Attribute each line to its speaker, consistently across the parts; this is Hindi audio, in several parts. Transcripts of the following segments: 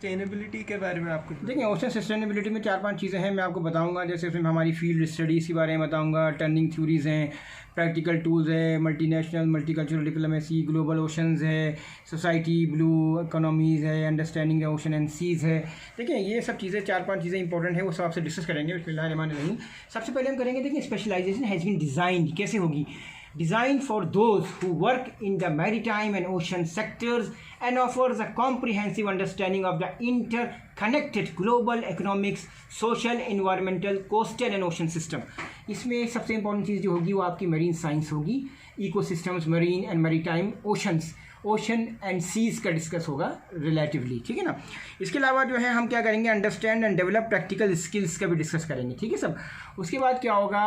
Speaker 1: सस्टेनेबिलिटी के बारे में आपको
Speaker 2: देखिए, ओशन सस्टेनेबिलिटी में 4-5 चीज़ें हैं, मैं आपको बताऊंगा। जैसे उसमें हमारी फील्ड स्टडीज़ के बारे में बताऊंगा, टर्निंग थ्योरीज़ हैं, प्रैक्टिकल टूल्स है, multinational multicultural diplomacy, global oceans है, सोसाइटी ब्लू इकोनॉमीज़ है, understanding the ocean and seas है। देखिए, ये सब चीज़ें 4-5 चीज़ें इंपॉर्टेंट है, वो सब आपसे डिस्कस करेंगे। बिस्मिल्लाहिर्रहमानिर्रहीम। सबसे पहले हम करेंगे, देखिए, स्पेशलाइजेशन हैज़ बीन डिज़ाइन कैसे होगी। Designed for those who work in the maritime and ocean sectors and offers a comprehensive understanding of the interconnected global economics, social, environmental, coastal and ocean system. इसमें सबसे इंपॉर्टेंट चीज़ जो होगी वो आपकी मरीन साइंस होगी, ecosystems, marine and maritime, oceans, ocean and seas का डिस्कस होगा रिलेटिवली, ठीक है ना। इसके अलावा जो है हम क्या करेंगे, understand and develop practical skills का भी डिस्कस करेंगे, ठीक है सब। उसके बाद क्या होगा,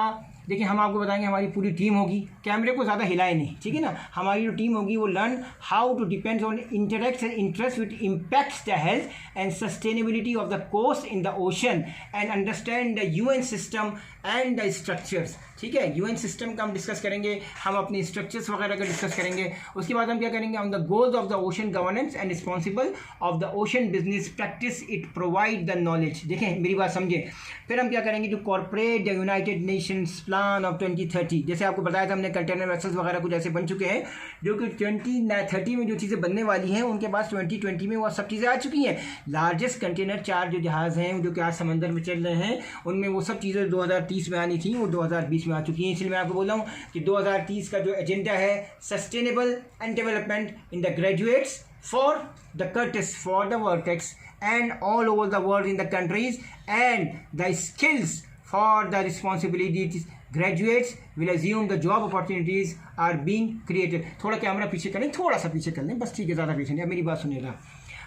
Speaker 2: देखिए, हम आपको बताएंगे, हमारी पूरी टीम होगी, कैमरे को ज़्यादा हिलाए नहीं, ठीक है ना। हमारी जो टीम होगी वो learn how to depends on interacts and interest which impacts the health and sustainability of the coast in the ocean and understand the UN system and the structures, ठीक है। यूएन सिस्टम का हम डिस्कस करेंगे, हम अपने स्ट्रक्चर्स वगैरह का डिस्कस करेंगे। उसके बाद हम क्या करेंगे, on the goals of the ocean governance and responsible of the ocean business practice it provide the knowledge. देखें, मेरी बात समझे। फिर हम क्या करेंगे, to corporate the United Nations plan of 2030। जैसे आपको बताया था हमने, कंटेनर वेसल्स वगैरह कुछ ऐसे बन चुके हैं जो कि 2030 में जो चीज़ें बनने वाली हैं उनके पास 2020 में वो सब चीज़ें आ चुकी हैं। लार्जेस्ट कंटेनर 4 जो जहाज़ हैं जो कि आज समंदर में चल रहे हैं, उनमें वो सब चीज़ें 2030 में आनी थी, वो 2020 में आ चुकी हैं। इसलिए मैं आपको बोल रहा हूँ कि 2030 का जो एजेंडा है, sustainable and development in the graduates for the Curtis, for the Vertex and all over the world in the countries, and the skills for the responsibilities graduates will assume the job opportunities are being created. थोड़ा कैमरा पीछे करें, थोड़ा सा पीछे कर लें बस, ठीक है, ज़्यादा पीछे नहीं। मेरी बात सुनिएगा,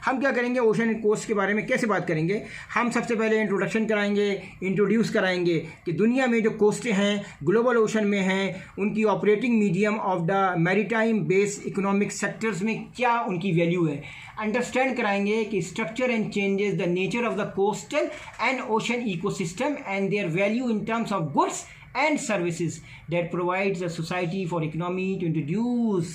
Speaker 2: हम क्या करेंगे, ओशन एंड कोस्ट के बारे में कैसे बात करेंगे। हम सबसे पहले इंट्रोडक्शन कराएंगे, इंट्रोड्यूस कराएंगे कि दुनिया में जो कोस्टें हैं ग्लोबल ओशन में हैं, उनकी operating medium of the maritime base economic sectors में क्या उनकी वैल्यू है। अंडरस्टैंड कराएंगे कि structure and changes the nature of the coastal and ocean ecosystem and their value in terms of goods and services that provides a society for economy to introduce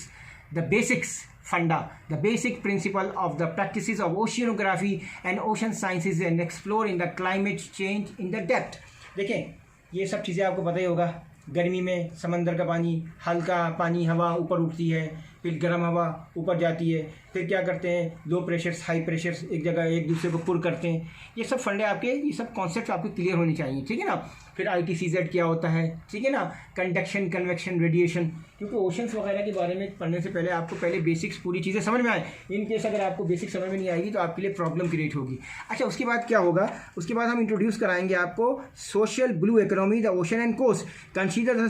Speaker 2: the basics funda, the basic principle of the practices of oceanography and ocean sciences and explore in the climate change in the depth. देखें, ये सब चीज़ें आपको पता ही होगा। गर्मी में समंदर का पानी, हल्का पानी, हवा ऊपर उठती है, फिर गर्म हवा ऊपर जाती है, फिर क्या करते हैं, लो प्रेशर्स हाई प्रेशर्स एक जगह एक दूसरे को पुल करते हैं। ये सब फंडे आपके, ये सब कॉन्सेप्ट आपके क्लियर होने चाहिए, ठीक है ना। फिर ITCZ क्या होता है, ठीक है ना, कंडक्शन, कन्वेक्शन, रेडिएशन, क्योंकि ओशंस वगैरह के बारे में पढ़ने से पहले आपको पहले बेसिक्स पूरी चीज़ें समझ में आए। इन केस अगर आपको बेसिक समझ में नहीं आएगी तो आपके लिए प्रॉब्लम क्रिएट होगी। अच्छा, उसके बाद क्या होगा, उसके बाद हम इंट्रोड्यूस कराएंगे आपको social blue economy, the ocean and coast, consider the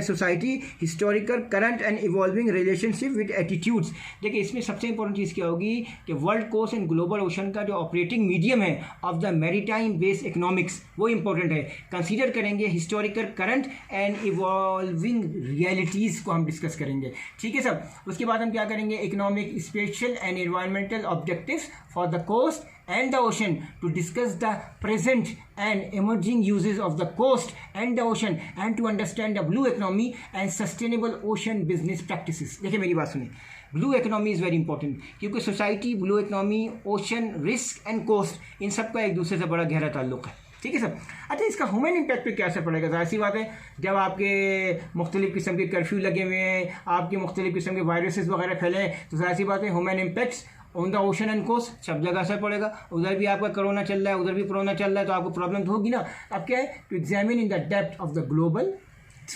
Speaker 2: society historical current and evolving relationship with attitudes. देखिए, इसमें सबसे इंपॉर्टेंट चीज़ क्या होगी कि world coast and global ocean का जो ऑपरेटिंग मीडियम है of the maritime based economics, वो इंपॉर्टेंट है। कंसीडर करेंगे historical current and evolving realities को हम डिस्कस करेंगे, ठीक है सब। उसके बाद हम क्या करेंगे, economic, special and environmental objectives for the coast and the ocean, to discuss the present and emerging uses of the coast and the ocean and to understand the blue economy and sustainable ocean business practices. देखिए, मेरी बात सुनिए, blue economy is very important, क्योंकि society, blue economy, ocean, risk and coast, इन सब का एक दूसरे से बड़ा गहरा ताल्लुक है, ठीक है सर। अच्छा, इसका ह्यूमन इम्पैक्ट पे क्या असर पड़ेगा। जाहिर सी बात है, जब आपके मुख्तलिफ़ किस्म के कर्फ्यू लगे हुए हैं, आपके मुख्तलिफ़ किस्म के वायरसेस वगैरह फैले हैं, तो जाहिर सी बात है human impacts on the ocean and coast सब जगह असर पड़ेगा। उधर भी आपका कोरोना चल रहा है, उधर भी कोरोना चल रहा है, तो आपको प्रॉब्लम तो होगी ना। अब क्या है, to examine in the depth of the global,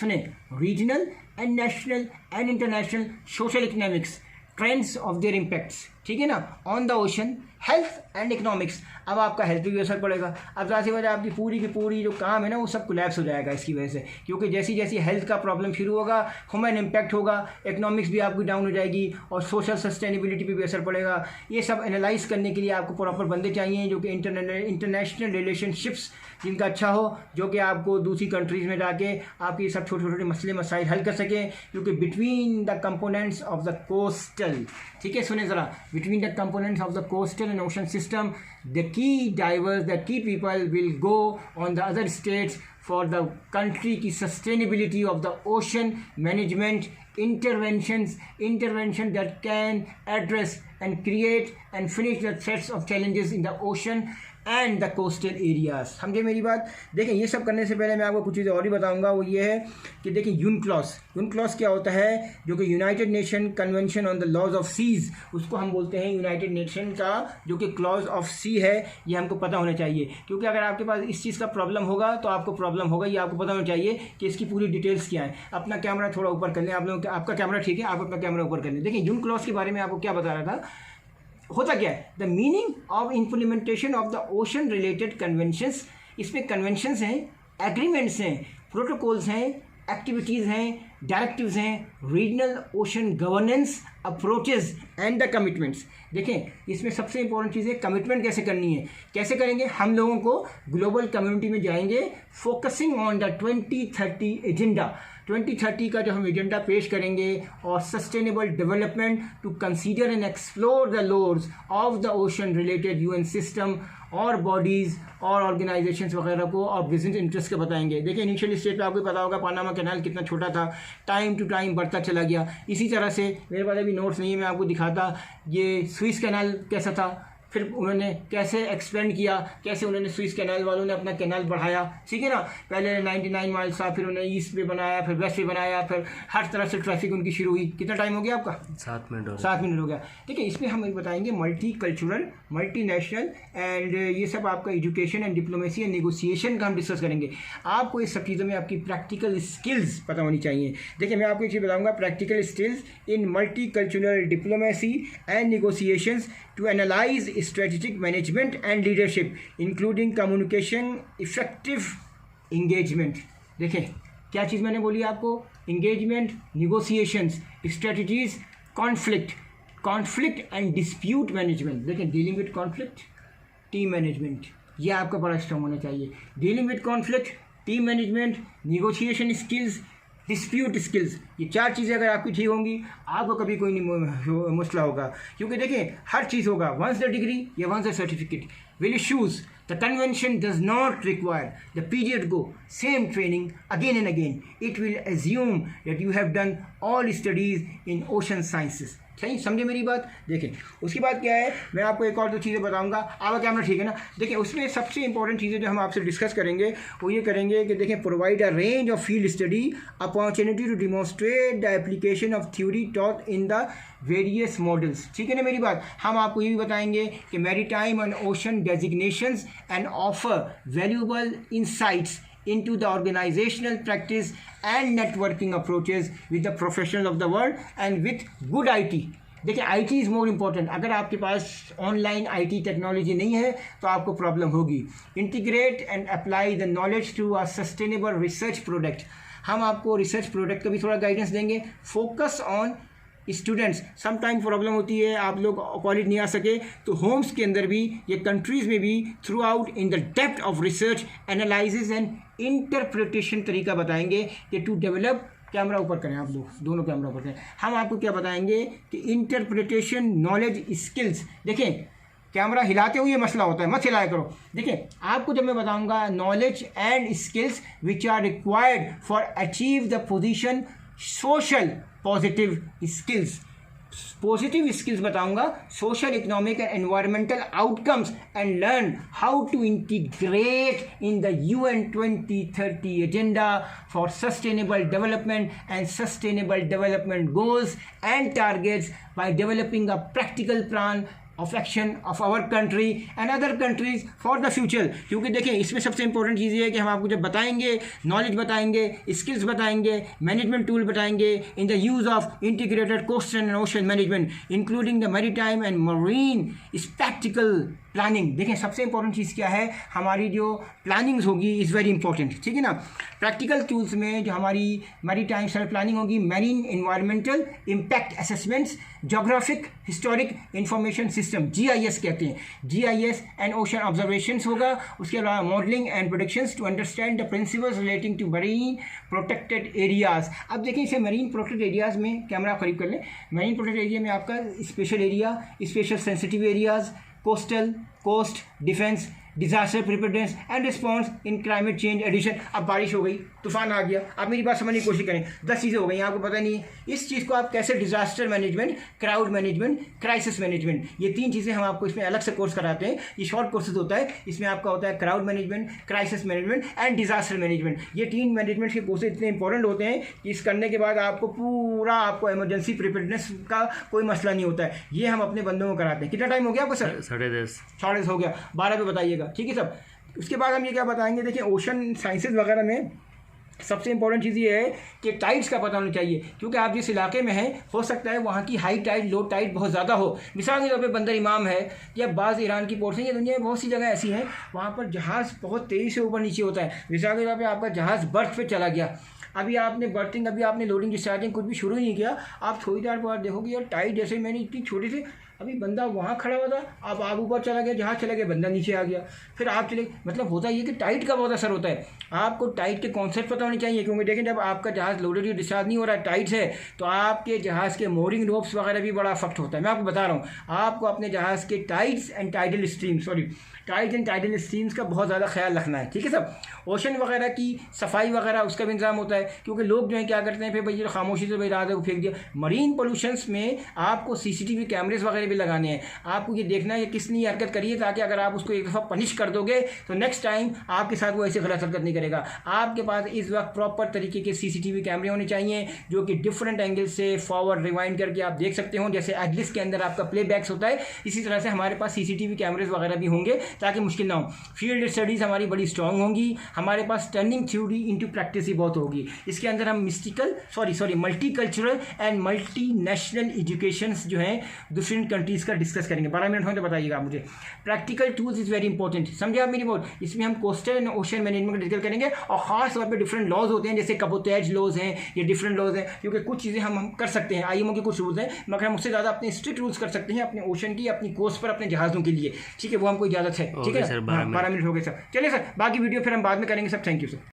Speaker 2: सुने, regional and national and international social economics trends of their impacts, ठीक है ना, on the ocean, health and economics. अब आपका हेल्थ पे भी असर पड़ेगा। अब ज़ाहिर सी वजह आपकी पूरी की पूरी जो काम है ना वो सब कोलैप्स हो जाएगा इसकी वजह से, क्योंकि जैसी जैसी हेल्थ का प्रॉब्लम शुरू होगा, ह्यूमन इम्पैक्ट होगा, इकोनॉमिक्स भी आपकी डाउन हो जाएगी और सोशल सस्टेनेबिलिटी पे भी असर पड़ेगा। ये सब एनालाइज करने के लिए आपको प्रॉपर बंदे चाहिए जो कि इंटरनेशनल रिलेशनशिप्स जिनका अच्छा हो, जो कि आपको दूसरी कंट्रीज़ में जाके आपके सब छोटे छोटे मसले मसाइल हल कर सकें, क्योंकि between the components of the coastal, ठीक है, सुने ज़रा, between the components of the coastal and ocean system, the key people will go on the other states for the country की sustainability of the ocean management intervention that can address and create and finish the threats of challenges in the ocean and the coastal areas. समझे मेरी बात। देखें ये सब करने से पहले मैं आपको कुछ चीज़ें और ही बताऊंगा। वो ये है कि देखिए यूनक्लॉस क्या होता है, जो कि United Nation convention on the laws of seas, उसको हम बोलते हैं यूनाइटेड नेशन का जो कि क्लॉज ऑफ सी है। ये हमको पता होना चाहिए, क्योंकि अगर आपके पास इस चीज़ का प्रॉब्लम होगा तो आपको प्रॉब्लम होगा। ये आपको पता होना चाहिए कि इसकी पूरी डिटेल्स क्या है। अपना कैमरा थोड़ा ऊपर कर लें आप लोग, आपका कैमरा ठीक है, आप अपना कैमरा ऊपर कर लें। देखिए यूनक्लॉस के बारे में आपको क्या बता रहा था, होता क्या है, the meaning of implementation of the ocean related conventions. इसमें कन्वेंशंस हैं, एग्रीमेंट्स हैं, प्रोटोकॉल्स हैं, एक्टिविटीज़ हैं, डायरेक्टिव्स हैं, regional ocean governance approaches and the commitments. देखें इसमें सबसे इंपॉर्टेंट चीज़ है कमिटमेंट कैसे करनी है। कैसे करेंगे, हम लोगों को ग्लोबल कम्युनिटी में जाएंगे, फोकसिंग ऑन द 2030 एजेंडा। 2030 का जो हम एजेंडा पेश करेंगे और sustainable development to consider and explore the laws of the ocean related UN system और बॉडीज़ और ऑर्गेनाइजेशंस वगैरह को और बिजनेस इंटरेस्ट के बताएंगे। देखिए इनिशियल स्टेज पे आपको पता होगा पानामा कैनाल कितना छोटा था, टाइम टू टाइम बढ़ता चला गया। इसी तरह से मेरे पास अभी नोट्स नहीं है, मैं आपको दिखाता ये स्विस कैनाल कैसा था, फिर उन्होंने कैसे एक्सपेंड किया, कैसे उन्होंने स्विस कैनाल वालों ने अपना कैनाल बढ़ाया, ठीक है ना। पहले 99 माइल्स था, फिर उन्होंने ईस्ट पे बनाया, फिर वेस्ट पे बनाया, फिर हर तरफ से ट्रैफिक उनकी शुरू हुई। कितना टाइम हो गया आपका?
Speaker 3: 7 मिनट
Speaker 2: 7 मिनट हो गया। ठीक है, इसमें हम बताएंगे multi cultural, multi national and ये सब आपका education and diplomacy and negotiation का हम डिस्कस करेंगे। आपको इस सब चीज़ों में आपकी प्रैक्टिकल स्किल्स पता होनी चाहिए। देखिए मैं आपको एक चीज़ बताऊँगा, practical skills in multi cultural diplomacy and negotiations to analyze strategic management and leadership including communication effective engagement। देखें क्या चीज़ मैंने बोली आपको, engagement, negotiations, strategies, conflict and dispute management। देखें dealing with conflict, team management, ये आपका बड़ा स्ट्रॉन्ग होना चाहिए। dealing with conflict, team management, negotiation skills, dispute skills, ये 4 चीज़ें अगर आपकी ठीक होंगी आपको कभी कोई नहीं मसला होगा। क्योंकि देखिए हर चीज़ होगा, वंस द डिग्री या once the certificate will issues the convention does not require the period go same training again and again, it will assume that you have done all studies in ocean sciences. सही समझे मेरी बात। देखें उसके बाद क्या है, मैं आपको एक और 2 चीज़ें बताऊंगा। आपका कैमरा ठीक है ना। देखिए उसमें सबसे इंपॉर्टेंट चीज़ें जो हम आपसे डिस्कस करेंगे वो ये करेंगे कि देखें provide a range of field study opportunity to demonstrate the application of theory taught in the various models. ठीक है ना मेरी बात। हम आपको ये भी बताएंगे कि maritime and ocean designations and offer valuable insights into the organizational practice and networking approaches with the professionals of the world and with good IT। देखिए IT इज़ मोर इम्पॉर्टेंट। अगर आपके पास ऑनलाइन IT टेक्नोलॉजी नहीं है तो आपको प्रॉब्लम होगी। Integrate and apply the knowledge to a sustainable research product. हम आपको रिसर्च प्रोडक्ट का भी थोड़ा गाइडेंस देंगे। Focus on students, some time problem होती है आप लोग कॉलेज नहीं आ सके तो होम्स के अंदर भी या कंट्रीज़ में भी through out in the depth of research analysis and interpretation तरीका बताएंगे कि टू डेवलप। कैमरा ऊपर करें आप लोग, दोनों कैमरा ऊपर करें। हम आपको क्या बताएंगे कि इंटरप्रिटेशन नॉलेज स्किल्स। देखें कैमरा हिलाते हुए मसला होता है, मत हिलाया करो। देखिए आपको जब मैं बताऊंगा knowledge and skills which are required for achieve the position social positive skills, positive skills बताऊंगा, social economic and environmental outcomes and learn how to integrate in the UN 2030 agenda for sustainable development and sustainable development goals and targets by developing a practical plan of action of our country and other countries for the future. क्योंकि देखिए इसमें सबसे इंपॉर्टेंट चीज़ ये है कि हम आपको जब बताएंगे नॉलेज बताएंगे, स्किल्स बताएंगे, मैनेजमेंट टूल बताएंगे in the use of integrated coastal and ocean management including the maritime and marine spectacled planning. देखें सबसे इंपॉर्टेंट चीज़ क्या है, हमारी जो प्लानिंग्स होगी इज़ वेरी इंपॉर्टेंट। ठीक है ना। प्रैक्टिकल टूल्स में जो हमारी मैरीटाइम सेल्फ प्लानिंग होगी, marine environmental impact assessments, geographic historic information system GIS कहते हैं, GIS एंड ओशन ऑब्जर्वेशंस होगा। उसके अलावा modelling and predictions to understand the principles relating to marine protected areas. अब देखिए इसे मरीन प्रोटेक्टेड एरियाज में कैमरा करीब कर लें। मरीन प्रोटेक्टेड एरिया में आपका special area, special sensitive areas, coastal, coast, defence, disaster preparedness and response in climate change adaptation. अब बारिश हो गई, तूफान आ गया, आप मेरी बात समझने की कोशिश करें, 10 चीज़ें हो गई, आपको पता नहीं है इस चीज़ को आप कैसे disaster management, crowd management, crisis management, ये 3 चीज़ें हम आपको इसमें अलग से कोर्स कराते हैं। ये शॉर्ट कोर्सेज होता है, इसमें आपका होता है crowd management, crisis management and disaster management. ये 3 मैनेजमेंट के कोर्सेज इतने इंपॉर्टेंट होते हैं कि इस करने के बाद आपको पूरा आपको इमरजेंसी प्रिपेयर्डनेस का कोई मसला नहीं होता है। ये हम अपने बंदों को कराते हैं। कितना टाइम हो गया आपको सर? 10:30 हो गया, 12 पे बताइएगा, ठीक है सब। उसके बाद हम ये क्या बताएंगे, देखिए ओशन साइंसेज वगैरह में सबसे इंपॉर्टेंट चीज़ ये है कि टाइड्स का पता होना चाहिए, क्योंकि आप जिस इलाके में हैं हो सकता है वहाँ की हाई टाइड लो टाइड बहुत ज़्यादा हो। मिसाल के तौर पे बंदर इमाम है या बाज़ ईरान की पोर्ट से, या दुनिया में बहुत सी जगह ऐसी हैं वहाँ पर जहाज़ बहुत तेज़ी से ऊपर नीचे होता है। मिसाल के तौर पर आपका जहाज़ बर्थ पे चला गया, अभी आपने बर्थिंग, अभी आपने लोडिंग डिस्चार्जिंग कुछ भी शुरू ही नहीं किया, आप थोड़ी देर बाद देखोगे यार टाइड, जैसे मैंने इतनी छोटी सी, अभी बंदा वहाँ खड़ा हुआ था, अब आप ऊपर चला गया, जहाँ चला गया बंदा नीचे आ गया, फिर आप चले, मतलब होता ये कि टाइट का बहुत असर होता है। आपको टाइट के कॉन्सेप्ट पता होने चाहिए, क्योंकि देखें जब आपका जहाज़ लोडेड या डिस्चार्ज नहीं हो रहा है, टाइट है, तो आपके जहाज़ के मोरिंग रोप्स वगैरह भी बड़ा अफेक्ट होता है। मैं आपको बता रहा हूँ, आपको अपने जहाज़ के टाइड्स एंड टाइडल स्ट्रीम्स का बहुत ज़्यादा ख्याल रखना है, ठीक है सब। ओशन वगैरह की सफाई वगैरह उसका भी इंतजाम होता है, क्योंकि लोग जो है क्या करते हैं, फिर भाई जो खामोशी से भाई रात को फेंक दिया। मरीन पोल्यूशंस में आपको CCTV कैमरेज वगैरह भी लगाने हैं, आपको ये देखना है कि किसने ये हरकत करी है, ताकि अगर आप उसको एक दफ़ा पनिश कर दोगे तो नेक्स्ट टाइम आपके साथ वो ऐसे गलत हरकत नहीं करेगा। आपके पास इस वक्त प्रॉपर तरीके के CCTV कैमरे होने चाहिए, जो कि डिफरेंट एंगल से फॉरवर्ड रिवाइंड करके आप देख सकते हो, जैसे एग्लिस के अंदर आपका प्लेबैक्स होता है, इसी तरह से हमारे पास CCTV कैमरेज वगैरह भी होंगे ताकि मुश्किल ना हो। फील्ड स्टडीज़ हमारी बड़ी स्ट्रॉन्ग होंगी, हमारे पास टर्निंग थ्योरी इंटू प्रैक्टिस ही बहुत होगी। इसके अंदर हम मल्टीकल्चरल एंड मल्टीनेशनल एजुकेशंस जो हैं डिफरेंट कंट्रीज़ का डिस्कस करेंगे। 12 मिनट हो तो बताइएगा आप मुझे। Practical tools is very important, समझे आप मेरी बात। इसमें हम कोस्टल एंड ओशन मैनेजमेंट का डिस्कस करेंगे, और ख़ास तौर पे डिफरेंट लॉज होते हैं, जैसे कबोतेज लॉज हैं, ये डिफरेंट लॉज हैं, क्योंकि कुछ चीज़ें हम कर सकते हैं, IMO के कुछ रूल्स हैं, मगर हम उससे ज़्यादा अपने स्ट्रिक्ट रूल्स कर सकते हैं अपने ओशन की, अपनी कोस्ट पर, अपने जहाज़ों के लिए, ठीक है, वो हमको इजाज़त है, ठीक है। 12 मिनट हो गए सर, चलिए सर, बाकी वीडियो फिर हम बाद में करेंगे सर। Thank you sir.